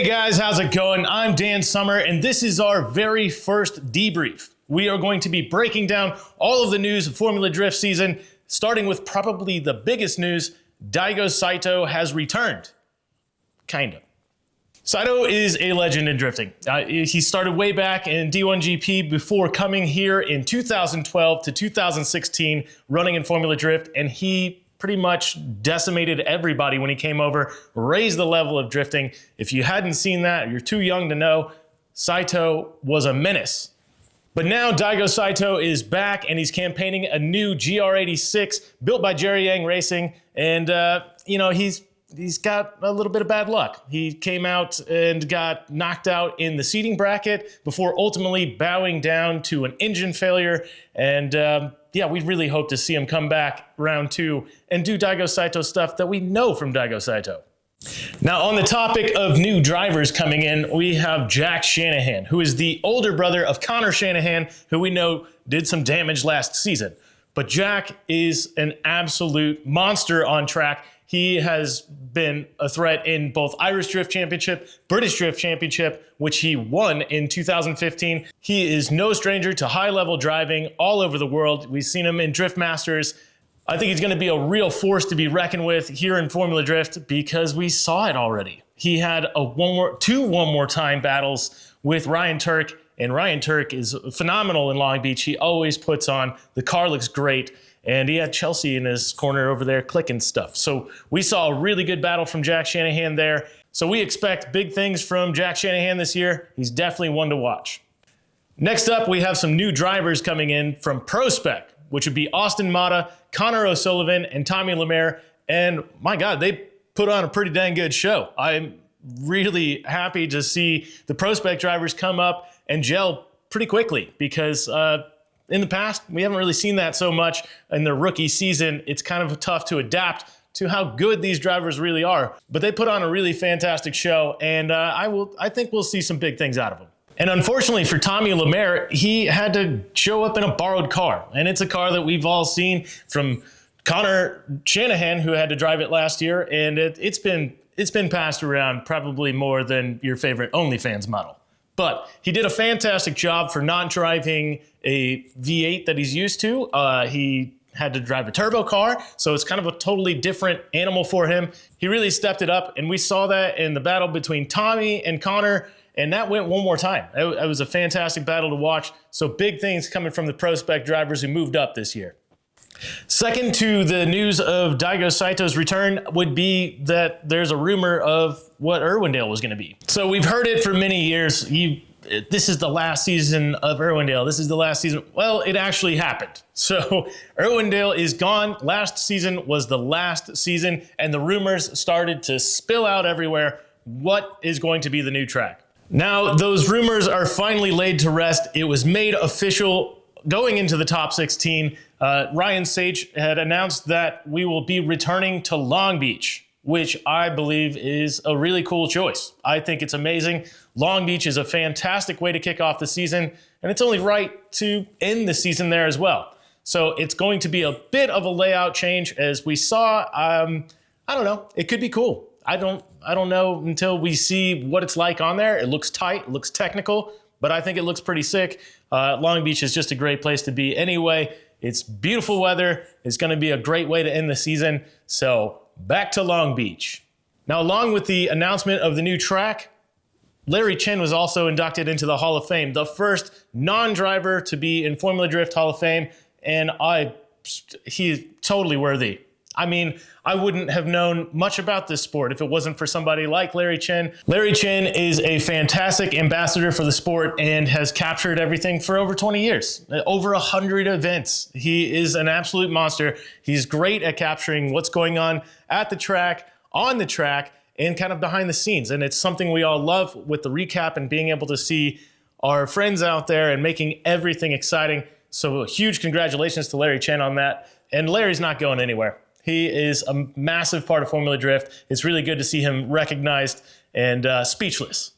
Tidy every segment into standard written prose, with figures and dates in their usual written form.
Hey guys, how's it going? I'm Dan Sommer, and this is our very first debrief. We are going to be breaking down all of the news of Formula Drift season, starting with probably the biggest news. Daigo Saito has returned. Kind of. Saito is a legend in drifting. He started way back in D1GP before coming here in 2012 to 2016, running in Formula Drift, and he pretty much decimated everybody when he came over, raised the level of drifting. If you hadn't seen that, you're too young to know, Saito was a menace. But now Daigo Saito is back and he's campaigning a new GR86 built by Jerry Yang Racing. And, he's got a little bit of bad luck. He came out and got knocked out in the seating bracket before ultimately bowing down to an engine failure. And we really hope to see him come back round two and do Daigo Saito stuff that we know from Daigo Saito. Now, on the topic of new drivers coming in, we have Jack Shanahan, who is the older brother of Connor Shanahan, who we know did some damage last season. But Jack is an absolute monster on track. He has been a threat in both Irish Drift Championship, British Drift Championship, which he won in 2015. He is no stranger to high-level driving all over the world. We've seen him in Drift Masters. I think he's going to be a real force to be reckoned with here in Formula Drift because we saw it already. He had two one more time battles with Ryan Turk, and Ryan Turk is phenomenal in Long Beach. He always puts on. The car looks great. And he had Chelsea in his corner over there clicking stuff. So we saw a really good battle from Jack Shanahan there. So we expect big things from Jack Shanahan this year. He's definitely one to watch. Next up, we have some new drivers coming in from Pro Spec, which would be Austin Mata, Connor O'Sullivan, and Tommy Lemaire. And my God, they put on a pretty dang good show. I'm really happy to see the Pro Spec drivers come up and gel pretty quickly because in the past, we haven't really seen that so much in their rookie season. It's kind of tough to adapt to how good these drivers really are. But they put on a really fantastic show, and I think we'll see some big things out of them. And unfortunately for Tommy Lemaire, he had to show up in a borrowed car. And it's a car that we've all seen from Connor Shanahan, who had to drive it last year. And it's been passed around probably more than your favorite OnlyFans model. But he did a fantastic job for not driving a V8 that he's used to. He had to drive a turbo car, so it's kind of a totally different animal for him. He really stepped it up, and we saw that in the battle between Tommy and Connor, and that went one more time. It was a fantastic battle to watch, so big things coming from the Pro Spec drivers who moved up this year. Second to the news of Daigo Saito's return would be that there's a rumor of what Irwindale was going to be. So we've heard it for many years. This is the last season of Irwindale. This is the last season. Well, it actually happened. So Irwindale is gone. Last season was the last season, and the rumors started to spill out everywhere. What is going to be the new track? Now, those rumors are finally laid to rest. It was made official going into the top 16. Ryan Sage had announced that we will be returning to Long Beach, which I believe is a really cool choice. I think it's amazing. Long Beach is a fantastic way to kick off the season, and it's only right to end the season there as well. So it's going to be a bit of a layout change, as we saw. I don't know. It could be cool. I don't know until we see what it's like on there. It looks tight. It looks technical, but I think it looks pretty sick. Long Beach is just a great place to be anyway. It's beautiful weather. It's going to be a great way to end the season. So back to Long Beach. Now, along with the announcement of the new track, Larry Chen was also inducted into the Hall of Fame, the first non-driver to be in Formula Drift Hall of Fame, and he's totally worthy. I mean, I wouldn't have known much about this sport if it wasn't for somebody like Larry Chen. Larry Chen is a fantastic ambassador for the sport and has captured everything for over 20 years, over 100 events. He is an absolute monster. He's great at capturing what's going on at the track, on the track, and kind of behind the scenes. And it's something we all love with the recap and being able to see our friends out there and making everything exciting. So a huge congratulations to Larry Chen on that. And Larry's not going anywhere. He is a massive part of Formula Drift. It's really good to see him recognized and speechless.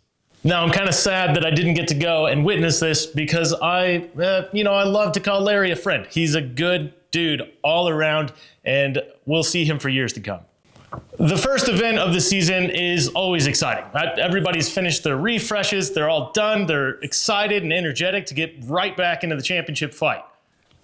Now, I'm kind of sad that I didn't get to go and witness this because I love to call Larry a friend. He's a good dude all around, and we'll see him for years to come. The first event of the season is always exciting. Everybody's finished their refreshes, they're all done, they're excited and energetic to get right back into the championship fight.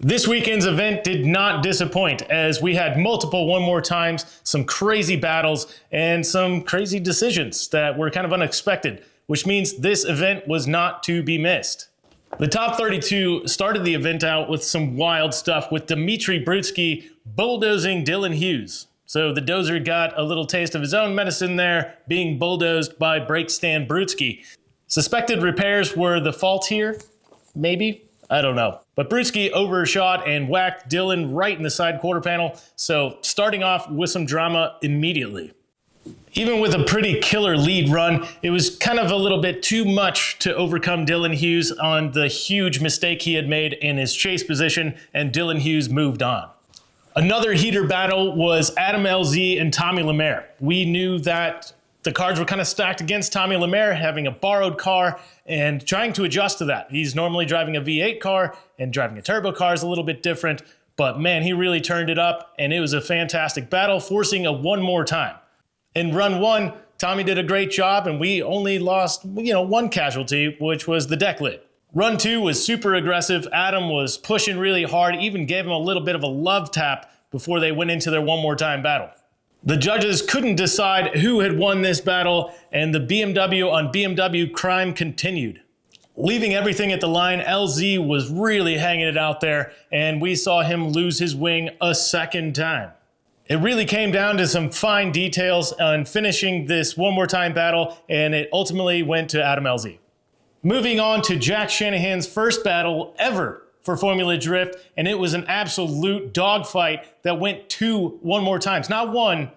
This weekend's event did not disappoint, as we had multiple one more times, some crazy battles, and some crazy decisions that were kind of unexpected, which means this event was not to be missed. The top 32 started the event out with some wild stuff, with Dmitry Brutsky bulldozing Dylan Hughes. So the dozer got a little taste of his own medicine there, being bulldozed by brake stand Brutsky. Suspected repairs were the fault here? Maybe? I don't know. But Brutsky overshot and whacked Dylan right in the side quarter panel, so starting off with some drama immediately. Even with a pretty killer lead run, it was kind of a little bit too much to overcome Dylan Hughes on the huge mistake he had made in his chase position, and Dylan Hughes moved on. Another heater battle was Adam LZ and Tommy Lemaire. We knew that the cards were kind of stacked against Tommy Lemaire, having a borrowed car and trying to adjust to that. He's normally driving a V8 car, and driving a turbo car is a little bit different, but man, he really turned it up, and it was a fantastic battle, forcing a one more time. In run one, Tommy did a great job, and we only lost, one casualty, which was the deck lid. Run two was super aggressive. Adam was pushing really hard, even gave him a little bit of a love tap before they went into their one more time battle. The judges couldn't decide who had won this battle, and the BMW on BMW crime continued. Leaving everything at the line, LZ was really hanging it out there, and we saw him lose his wing a second time. It really came down to some fine details on finishing this one more time battle, and it ultimately went to Adam LZ. Moving on to Jack Shanahan's first battle ever for Formula Drift, and it was an absolute dogfight that went two one more times. Not one,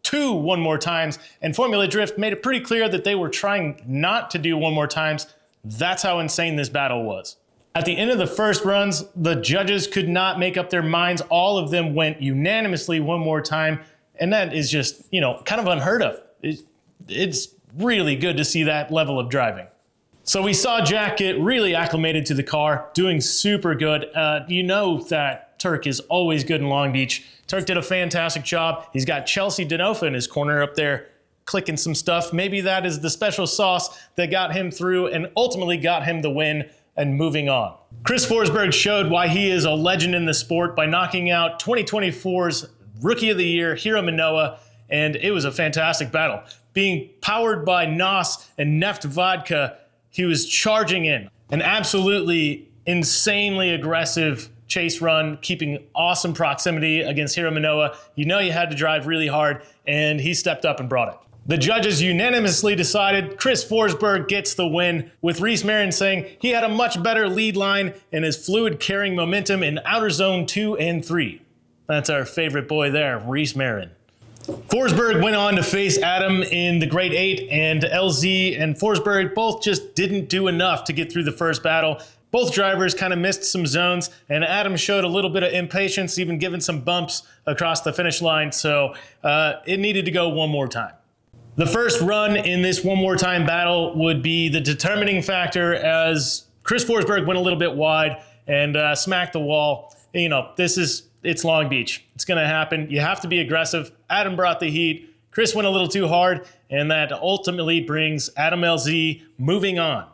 two one more times, and Formula Drift made it pretty clear that they were trying not to do one more times. That's how insane this battle was. At the end of the first runs, the judges could not make up their minds. All of them went unanimously one more time, and that is just, kind of unheard of. It's really good to see that level of driving. So we saw Jack get really acclimated to the car, doing super good. You know that Turk is always good in Long Beach. Turk did a fantastic job. He's got Chelsea Denofa in his corner up there, clicking some stuff. Maybe that is the special sauce that got him through and ultimately got him the win and moving on. Chris Forsberg showed why he is a legend in the sport by knocking out 2024's Rookie of the Year, Hiro Manoa, and it was a fantastic battle. Being powered by NOS and Neft Vodka, he was charging in an absolutely insanely aggressive chase run, keeping awesome proximity against Hiro Manoa. You had to drive really hard, and he stepped up and brought it. The judges unanimously decided Chris Forsberg gets the win, with Reese Marin saying he had a much better lead line and his fluid carrying momentum in outer zone 2 and 3. That's our favorite boy there, Reese Marin. Forsberg went on to face Adam in the Grade 8, and LZ and Forsberg both just didn't do enough to get through the first battle. Both drivers kind of missed some zones, and Adam showed a little bit of impatience, even giving some bumps across the finish line, so it needed to go one more time. The first run in this one more time battle would be the determining factor, as Chris Forsberg went a little bit wide and smacked the wall. It's Long Beach. It's going to happen. You have to be aggressive. Adam brought the heat. Chris went a little too hard, and that ultimately brings Adam LZ moving on.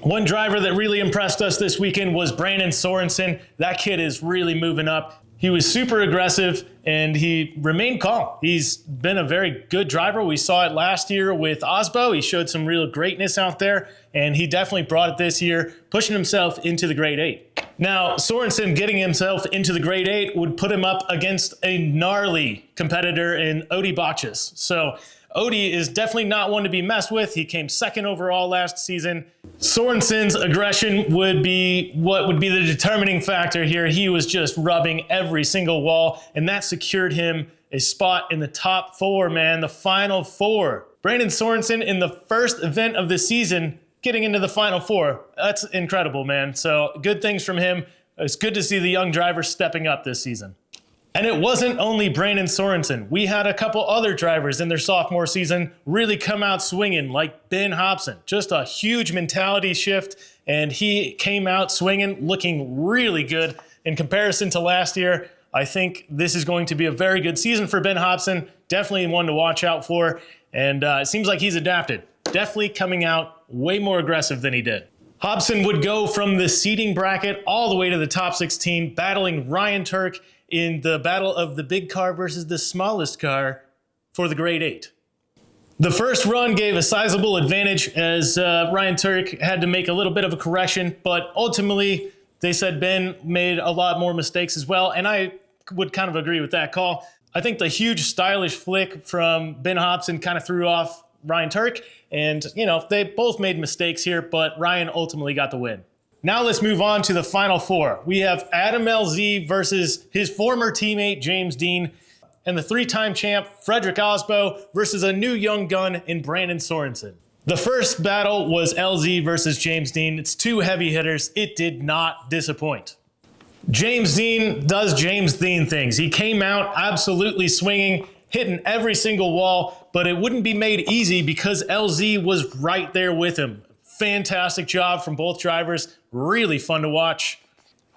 One driver that really impressed us this weekend was Brandon Sorensen. That kid is really moving up. He was super aggressive, and he remained calm. He's been a very good driver. We saw it last year with Osbo. He showed some real greatness out there, and he definitely brought it this year, pushing himself into the Grade 8. Now, Sorensen getting himself into the Grade 8 would put him up against a gnarly competitor in Odie Botches. So Odie is definitely not one to be messed with. He came second overall last season. Sorensen's aggression would be what would be the determining factor here. He was just rubbing every single wall, and that secured him a spot in the top 4, man, the final 4. Brandon Sorensen in the first event of the season getting into the final 4. That's incredible, man. So good things from him. It's good to see the young driver stepping up this season. And it wasn't only Brandon Sorensen. We had a couple other drivers in their sophomore season really come out swinging, like Ben Hobson. Just a huge mentality shift, and he came out swinging, looking really good in comparison to last year. I think this is going to be a very good season for Ben Hobson. Definitely one to watch out for. And it seems like he's adapted. Definitely coming out way more aggressive than he did. Hobson would go from the seeding bracket all the way to the top 16, battling Ryan Turk in the battle of the big car versus the smallest car for the grade 8. The first run gave a sizable advantage as Ryan Turk had to make a little bit of a correction, but ultimately they said Ben made a lot more mistakes as well, and I would kind of agree with that call. I think the huge stylish flick from Ben Hobson kind of threw off Ryan Turk, and they both made mistakes here, but Ryan ultimately got the win. Now let's move on to the final four. We have Adam LZ versus his former teammate James Dean, and the three-time champ Frederick Osbo versus a new young gun in Brandon Sorensen. The first battle was LZ versus James Dean. It's two heavy hitters. It did not disappoint. James Dean does James Dean things. He came out absolutely swinging, hitting every single wall, but it wouldn't be made easy because LZ was right there with him. Fantastic job from both drivers. Really fun to watch.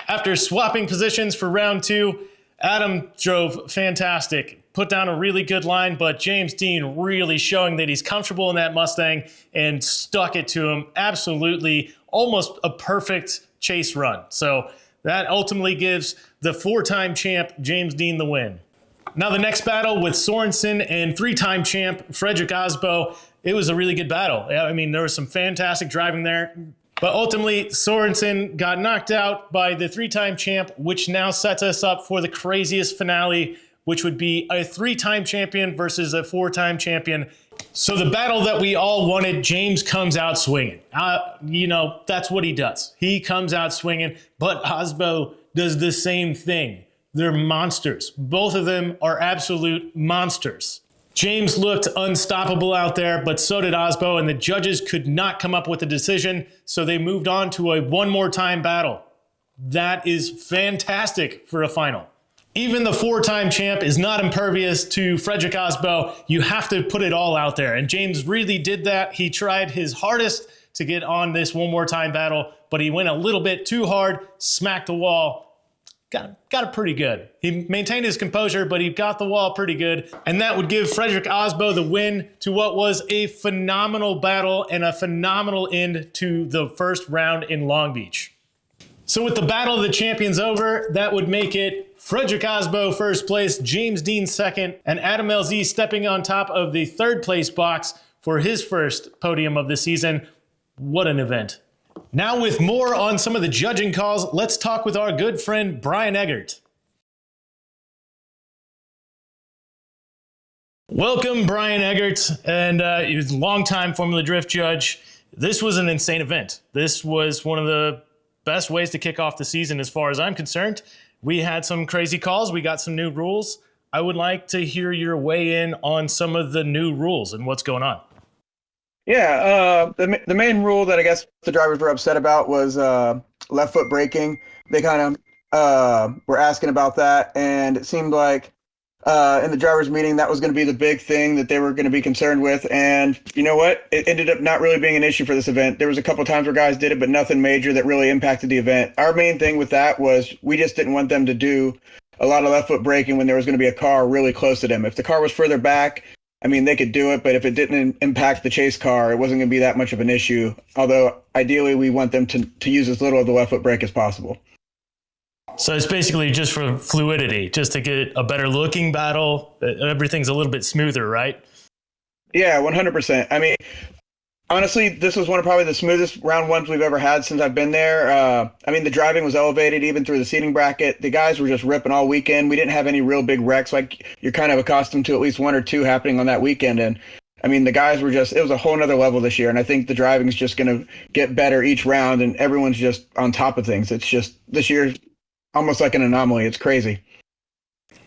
After swapping positions for round two, Adam drove fantastic, put down a really good line, but James Dean really showing that he's comfortable in that Mustang and stuck it to him. Absolutely almost a perfect chase run. So that ultimately gives the four-time champ James Dean the win. Now the next battle with Sorensen and three-time champ Frederick Osbo, it was a really good battle. I mean, there was some fantastic driving there. But ultimately, Sorensen got knocked out by the three-time champ, which now sets us up for the craziest finale, which would be a three-time champion versus a four-time champion. So the battle that we all wanted, James comes out swinging. That's what he does. He comes out swinging, but Osbo does the same thing. They're monsters. Both of them are absolute monsters. James looked unstoppable out there, but so did Osbo, and the judges could not come up with a decision, so they moved on to a one more time battle. That is fantastic for a final. Even the four-time champ is not impervious to Frederick Osbo. You have to put it all out there, and James really did that. He tried his hardest to get on this one more time battle, but he went a little bit too hard, smacked the wall. Got it pretty good. He maintained his composure, but he got the wall pretty good. And that would give Frederick Osbo the win to what was a phenomenal battle and a phenomenal end to the first round in Long Beach. So with the Battle of the Champions over, that would make it Frederick Osbo first place, James Dean second, and Adam LZ stepping on top of the third place box for his first podium of the season. What an event. Now with more on some of the judging calls, let's talk with our good friend Brian Eggert. Welcome, Brian Eggert, and he was a longtime Formula Drift judge. This was an insane event. This was one of the best ways to kick off the season as far as I'm concerned. We had some crazy calls. We got some new rules. I would like to hear your weigh in on some of the new rules and what's going on. Yeah, the main rule that I guess the drivers were upset about was left foot braking. They kind of were asking about that, and it seemed like in the drivers' meeting that was going to be the big thing that they were going to be concerned with. And you know what? It ended up not really being an issue for this event. There was a couple times where guys did it, but nothing major that really impacted the event. Our main thing with that was we just didn't want them to do a lot of left foot braking when there was going to be a car really close to them. If the car was further back, I mean, they could do it, but if it didn't impact the chase car, it wasn't going to be that much of an issue. Although, ideally, we want them to use as little of the left foot brake as possible. So it's basically just for fluidity, just to get a better looking battle. Everything's a little bit smoother, right? Yeah, 100%. I mean, honestly, this was one of probably the smoothest round ones we've ever had since I've been there. I mean, the driving was elevated even through the seating bracket. The guys were just ripping all weekend. We didn't have any real big wrecks like you're kind of accustomed to, at least one or two happening on that weekend. And I mean, the guys were just, it was a whole nother level this year. And I think the driving is just going to get better each round and everyone's just on top of things. It's just this year's almost like an anomaly. It's crazy.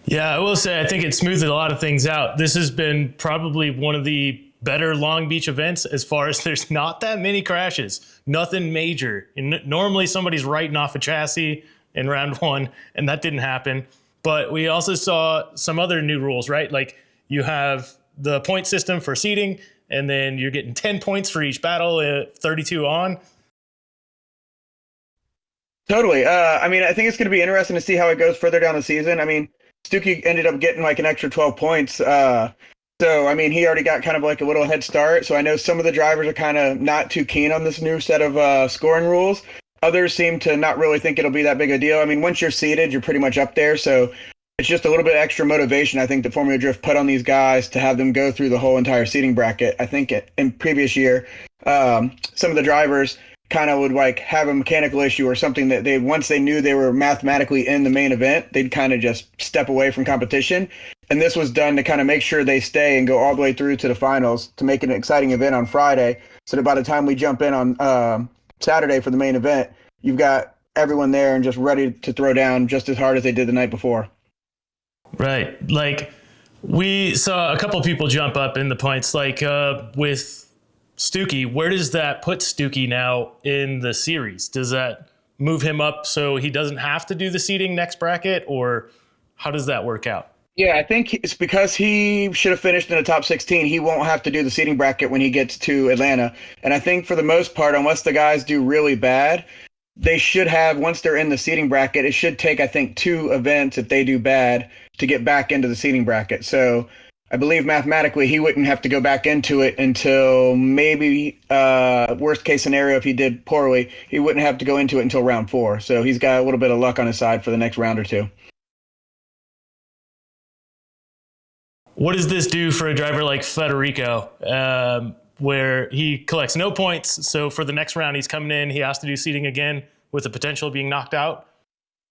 Yeah, I will say, I think it smoothed a lot of things out. This has been probably one of the better Long Beach events as far as there's not that many crashes, nothing major. And normally somebody's writing off a chassis in round one, and that didn't happen. But we also saw some other new rules, right? Like you have the point system for seeding, and then you're getting 10 points for each battle, 32 on. Totally. I mean, I think it's going to be interesting to see how it goes further down the season. I mean, Stuckey ended up getting like an extra 12 points. So, I mean, he already got kind of like a little head start. So I know some of the drivers are kind of not too keen on this new set of scoring rules. Others seem to not really think it'll be that big a deal. I mean, once you're seated, you're pretty much up there. So it's just a little bit extra motivation, I think, that Formula Drift put on these guys to have them go through the whole entire seating bracket. I think in previous year, some of the drivers kind of would like have a mechanical issue or something that they, once they knew they were mathematically in the main event, they'd kind of just step away from competition. And this was done to kind of make sure they stay and go all the way through to the finals to make it an exciting event on Friday. So that by the time we jump in on Saturday for the main event, you've got everyone there and just ready to throw down just as hard as they did the night before. Right. Like we saw a couple people jump up in the points, like with Stuckey. Where does that put Stuckey now in the series? Does that move him up so he doesn't have to do the seeding next bracket, or how does that work out? Yeah, I think it's because he should have finished in the top 16. He won't have to do the seeding bracket when he gets to Atlanta. And I think for the most part, unless the guys do really bad, they should have, once they're in the seeding bracket, it should take, I think, 2 events if they do bad to get back into the seeding bracket. So I believe mathematically he wouldn't have to go back into it until maybe worst case scenario, if he did poorly, he wouldn't have to go into it until round 4. So he's got a little bit of luck on his side for the next round or 2. What does this do for a driver like Federico, where he collects no points? So for the next round, he's coming in, he has to do seeding again with the potential of being knocked out?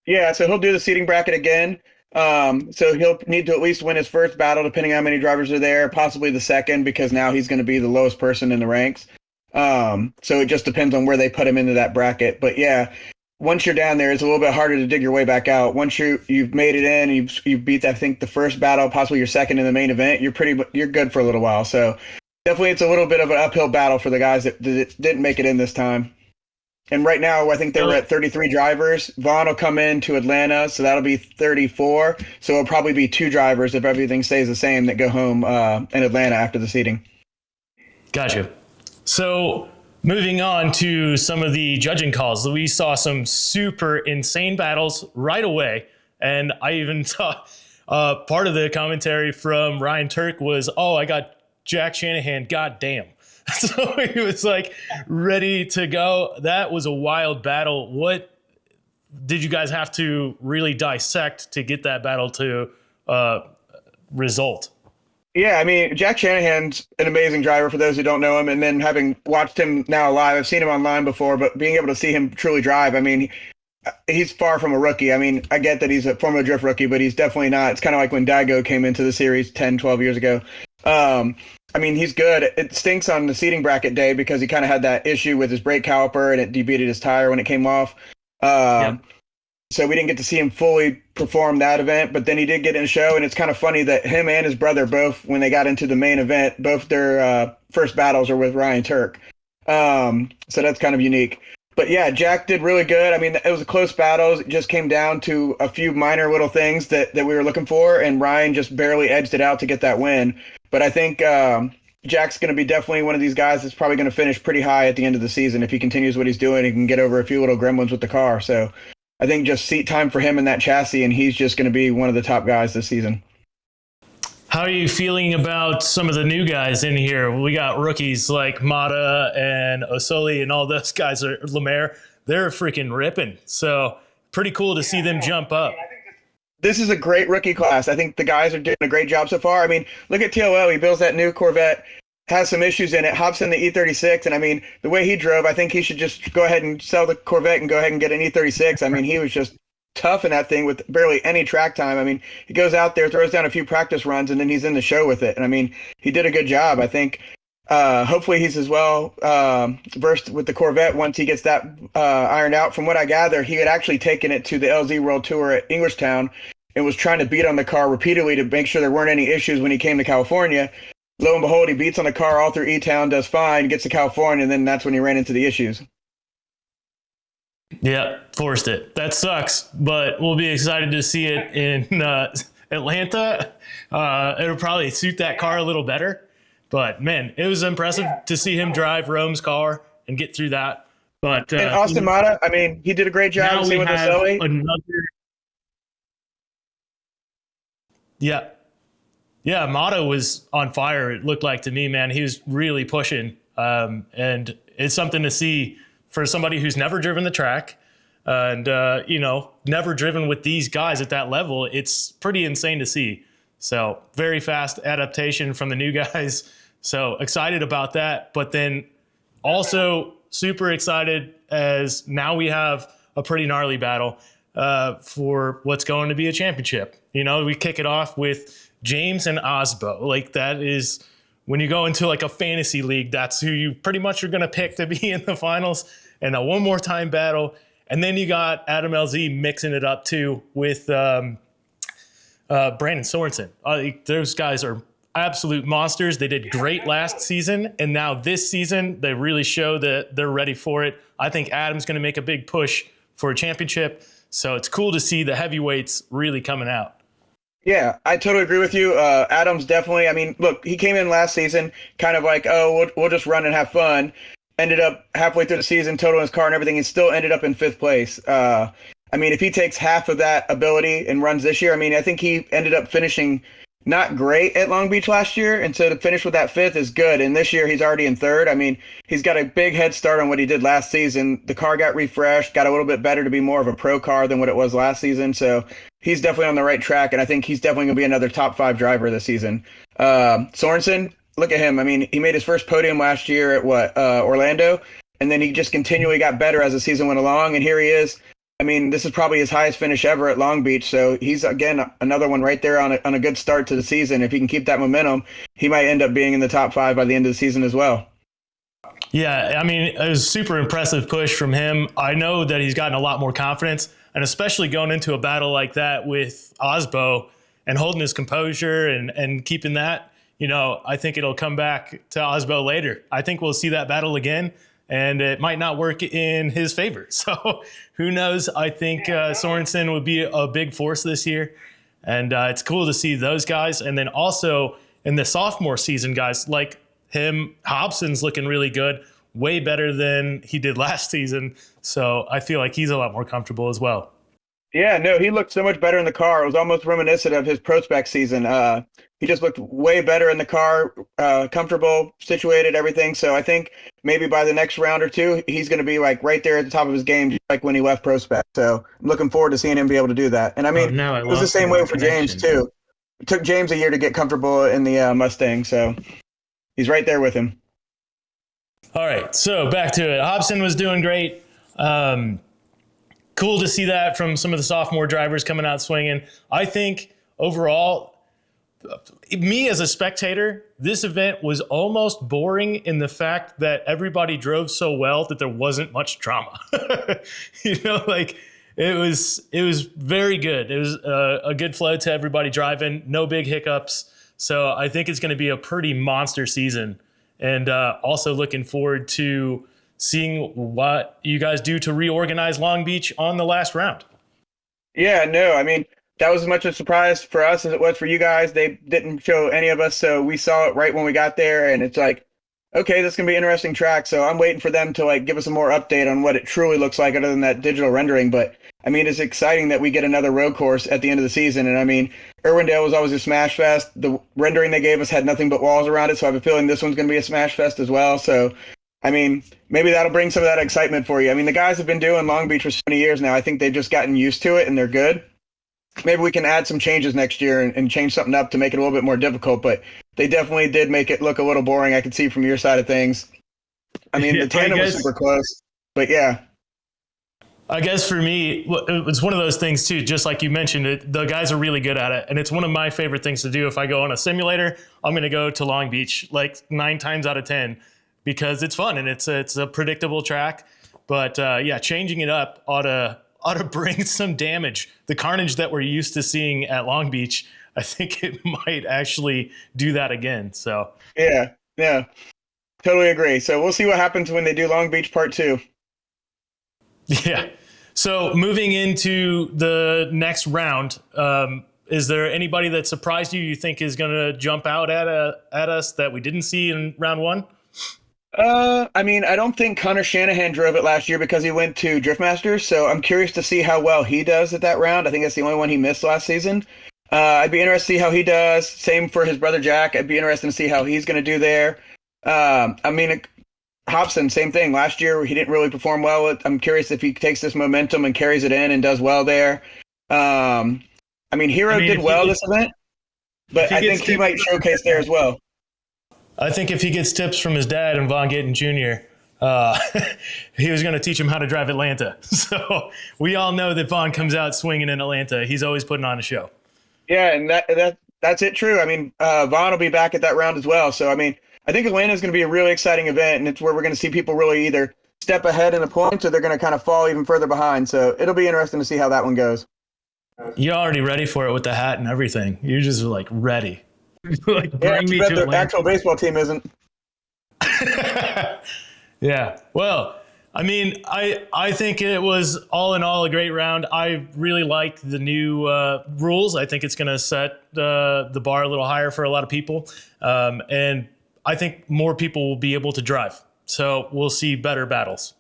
Yeah, so he'll do the seeding bracket again. So he'll need to at least win his first battle, depending on how many drivers are there, possibly the second, because now he's going to be the lowest person in the ranks. So it just depends on where they put him into that bracket. But yeah, once you're down there, it's a little bit harder to dig your way back out. Once you've made it in, you've beat, I think, the first battle, possibly your second in the main event, you're good for a little while. So definitely it's a little bit of an uphill battle for the guys that didn't make it in this time. And right now, I think they were at 33 drivers. Vaughn will come in to Atlanta, so that'll be 34. So it'll probably be 2 drivers if everything stays the same that go home in Atlanta after the seeding. Gotcha. So moving on to some of the judging calls, we saw some super insane battles right away. And I even saw part of the commentary from Ryan Turk was, "Oh, I got Jack Shanahan, goddamn." So he was like ready to go. That was a wild battle. What did you guys have to really dissect to get that battle to result? Yeah, I mean, Jack Shanahan's an amazing driver for those who don't know him. And then having watched him now live, I've seen him online before, but being able to see him truly drive, I mean, he's far from a rookie. I mean, I get that he's a Formula Drift rookie, but he's definitely not. It's kind of like when Daigo came into the series 10, 12 years ago. I mean, he's good. It stinks on the seating bracket day because he kind of had that issue with his brake caliper and it debeated his tire when it came off. So we didn't get to see him fully perform that event, but then he did get in a show. And it's kind of funny that him and his brother both, when they got into the main event, both their first battles are with Ryan Turk. So that's kind of unique. But yeah, Jack did really good. I mean, it was a close battle. It just came down to a few minor little things that we were looking for, and Ryan just barely edged it out to get that win. But I think Jack's going to be definitely one of these guys that's probably going to finish pretty high at the end of the season. If he continues what he's doing, he can get over a few little gremlins with the car. So I think just seat time for him in that chassis, and he's just going to be one of the top guys this season. How are you feeling about some of the new guys in here? We got rookies like Mata and Osoli and all those guys, are Lemaire. They're freaking ripping. So pretty cool to see them jump up. This is a great rookie class. I think the guys are doing a great job so far. I mean, look at TOL. He builds that new Corvette, has some issues in it, hops in the E36. And I mean, the way he drove, I think he should just go ahead and sell the Corvette and go ahead and get an E36. I mean, he was just tough in that thing with barely any track time. I mean, he goes out there, throws down a few practice runs, and then he's in the show with it. And I mean, he did a good job. I think hopefully he's as well versed with the Corvette once he gets that ironed out. From what I gather, he had actually taken it to the LZ World Tour at Englishtown and was trying to beat on the car repeatedly to make sure there weren't any issues when he came to California. Lo and behold, he beats on the car all through E-Town, does fine, gets to California, and then that's when he ran into the issues. Yeah, forced it. That sucks, but we'll be excited to see it in Atlanta. It'll probably suit that car a little better. But, man, it was impressive to see him drive Rome's car and get through that. But And Austin Mata, I mean, he did a great job. now we Same with have Oselli. another. Yeah. Yeah, Motto was on fire, it looked like to me, man. He was really pushing. And it's something to see for somebody who's never driven the track and, never driven with these guys at that level. It's pretty insane to see. So very fast adaptation from the new guys. So excited about that. But then also super excited as now we have a pretty gnarly battle for what's going to be a championship. We kick it off with James and Osbo. Like, that is, when you go into like a fantasy league, that's who you pretty much are going to pick to be in the finals. And a one more time battle. And then you got Adam LZ mixing it up too with Brandon Sorensen. Those guys are absolute monsters. They did great last season. And now this season, they really show that they're ready for it. I think Adam's going to make a big push for a championship. So it's cool to see the heavyweights really coming out. Yeah, I totally agree with you. Adams definitely, I mean, look, he came in last season kind of like, oh, we'll just run and have fun. Ended up halfway through the season, totaling his car and everything, and still ended up in 5th place. I mean, if he takes half of that ability and runs this year, I mean, I think he ended up finishing not great at Long Beach last year, and so to finish with that 5th is good. And this year he's already in 3rd. I mean, he's got a big head start on what he did last season. The car got refreshed, got a little bit better to be more of a pro car than what it was last season. So he's definitely on the right track, and I think he's definitely going to be another top 5 driver this season. Sorensen, look at him. I mean, he made his first podium last year at Orlando, and then he just continually got better as the season went along, and here he is. I mean, this is probably his highest finish ever at Long Beach. So he's, again, another one right there on a good start to the season. If he can keep that momentum, he might end up being in the top 5 by the end of the season as well. Yeah, I mean, it was a super impressive push from him. I know that he's gotten a lot more confidence, and especially going into a battle like that with Osbo and holding his composure and keeping that, I think it'll come back to Osbo later. I think we'll see that battle again. And it might not work in his favor. So who knows? I think Sorensen would be a big force this year. And it's cool to see those guys. And then also in the sophomore season, guys like him, Hobson's looking really good, way better than he did last season. So I feel like he's a lot more comfortable as well. Yeah, no, he looked so much better in the car. It was almost reminiscent of his pro spec season. He just looked way better in the car, comfortable, situated, everything. So I think maybe by the next round or two, he's going to be like right there at the top of his game, just like when he left pro spec. So I'm looking forward to seeing him be able to do that. And I mean, it was the same way for James too. It took James a year to get comfortable in the Mustang. So he's right there with him. All right, so back to it. Hobson was doing great. Cool to see that from some of the sophomore drivers coming out swinging. I think overall, me as a spectator, this event was almost boring in the fact that everybody drove so well that there wasn't much drama. It was very good. It was a good flow to everybody driving, no big hiccups. So I think it's going to be a pretty monster season. And also looking forward to seeing what you guys do to reorganize Long Beach on the last round. Yeah, no, I mean, that was as much a surprise for us as it was for you guys. They didn't show any of us, so we saw it right when we got there, and it's like, okay, this is going to be an interesting track. So I'm waiting for them to give us a more update on what it truly looks like other than that digital rendering. But I mean, it's exciting that we get another road course at the end of the season. And I mean, Irwindale was always a smash fest. The rendering they gave us had nothing but walls around it. So I have a feeling this one's going to be a smash fest as well. So, I mean, maybe that'll bring some of that excitement for you. I mean, the guys have been doing Long Beach for so many years now. I think they've just gotten used to it and they're good. Maybe we can add some changes next year and change something up to make it a little bit more difficult, but they definitely did make it look a little boring. I could see from your side of things. I mean, the tandem was super close, but yeah. I guess for me, it's one of those things too, just like you mentioned, the guys are really good at it. And it's one of my favorite things to do. If I go on a simulator, I'm going to go to Long Beach like 9 times out of 10 because it's fun and it's a predictable track. But yeah, changing it up ought to bring some damage. The carnage that we're used to seeing at Long Beach, I think it might actually do that again. So yeah, totally agree. So we'll see what happens when they do Long Beach Part 2. Yeah. So moving into the next round, is there anybody that surprised you think is going to jump out at us that we didn't see in round 1? I mean, I don't think Connor Shanahan drove it last year because he went to Driftmasters, so I'm curious to see how well he does at that round. I think that's the only one he missed last season. I'd be interested to see how he does. Same for his brother Jack. I'd be interested to see how he's going to do there. I mean, Hobson, same thing. Last year, he didn't really perform well. I'm curious if he takes this momentum and carries it in and does well there. I mean, Hero did well this event, but I think he might showcase there as well. I think if he gets tips from his dad and Von Gittin Jr., he was going to teach him how to drive Atlanta. So we all know that Von comes out swinging in Atlanta. He's always putting on a show. Yeah, and that's it. True. I mean, Von will be back at that round as well. So I mean, I think Atlanta is going to be a really exciting event, and it's where we're going to see people really either step ahead in the points or they're going to kind of fall even further behind. So it'll be interesting to see how that one goes. You're already ready for it with the hat and everything. You're just like ready. Like, yeah, too bad the actual baseball team isn't. Yeah. Well, I mean, I think it was all in all a great round. I really like the new rules. I think it's going to set the bar a little higher for a lot of people. And I think more people will be able to drive. So we'll see better battles.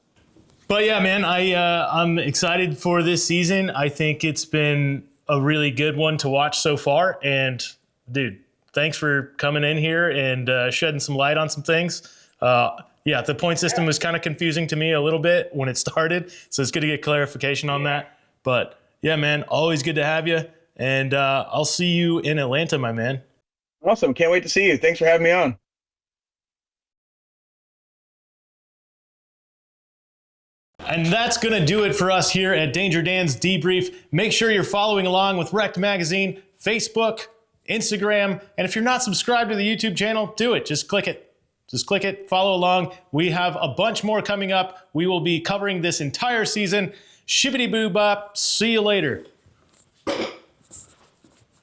But yeah, man, I'm excited for this season. I think it's been a really good one to watch so far. And dude, thanks for coming in here and shedding some light on some things. Yeah, the point system was kind of confusing to me a little bit when it started, so it's good to get clarification on that. But yeah, man, always good to have you, and I'll see you in Atlanta, my man. Awesome. Can't wait to see you. Thanks for having me on. And that's going to do it for us here at Danger Dan's Debrief. Make sure you're following along with Wrecked Magazine, Facebook, Instagram, and if you're not subscribed to the YouTube channel, do it. Just click it. Just click it, follow along. We have a bunch more coming up. We will be covering this entire season. Shibbity boo bop. See you later.